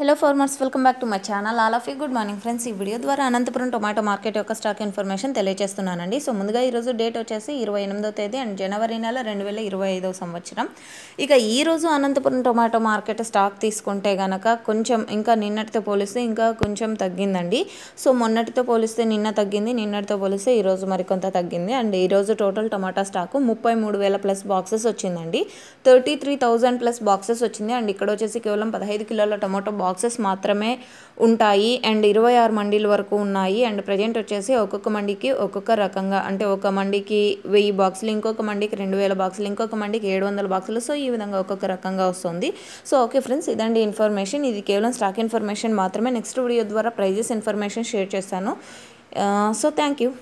Hello farmers, welcome back to my channel. All of you good morning friends. ఈ video ద్వారా Anantapuram tomato market యొక్క stock information తెలియజేస్తున్నానండి. So ముందుగా ఈరోజు date వచ్చేసి 28వ తేదీ అండ్ జనవరి నెల 2025 సంవత్సరం. ఇక ఈరోజు అనంతపురం టొమాటో మార్కెట్ స్టాక్ తీసుకుంటే కనుక కొంచెం ఇంకా నిన్నటితో పోలిస్తే ఇంకా కొంచెం తగ్గిందండి. సో మొన్నటితో పోలిస్తే నిన్న తగ్గింది, నిన్నటితో పోలిస్తే ఈరోజు మరికొంత తగ్గింది. అండ్ ఈరోజు total tomato stock 33,000 plus boxes వచ్చిందండి. 33,000 ప్లస్ బాక్సెస్ వచ్చింది. అండ్ ఇక్కడ వచ్చేసి కేవలం 15 కిలోల టొమాటో బాక్సెస్ మాత్రమే ఉంటాయి అండ్ 26 మండీల వరకు ఉన్నాయి. అండ్ ప్రజెంట్ వచ్చేసి ఒక్కొక్క మండీకి ఒక్కొక్క రకంగా, అంటే ఒక మండీకి 1000 బాక్సులు, ఇంకొక మండీకి 2000 బాక్సులు, ఇంకొక మండీకి 700 బాక్సులు. సో ఈ విధంగా ఒక్కొక్క రకంగా వస్తుంది. సో ఓకే ఫ్రెండ్స్, ఇదండి ఇన్ఫర్మేషన్. ఇది కేవలం స్టాక్ ఇన్ఫర్మేషన్ మాత్రమే. నెక్స్ట్ వీడియో ద్వారా ప్రైజెస్ ఇన్ఫర్మేషన్ షేర్ చేస్తాను. So thank you.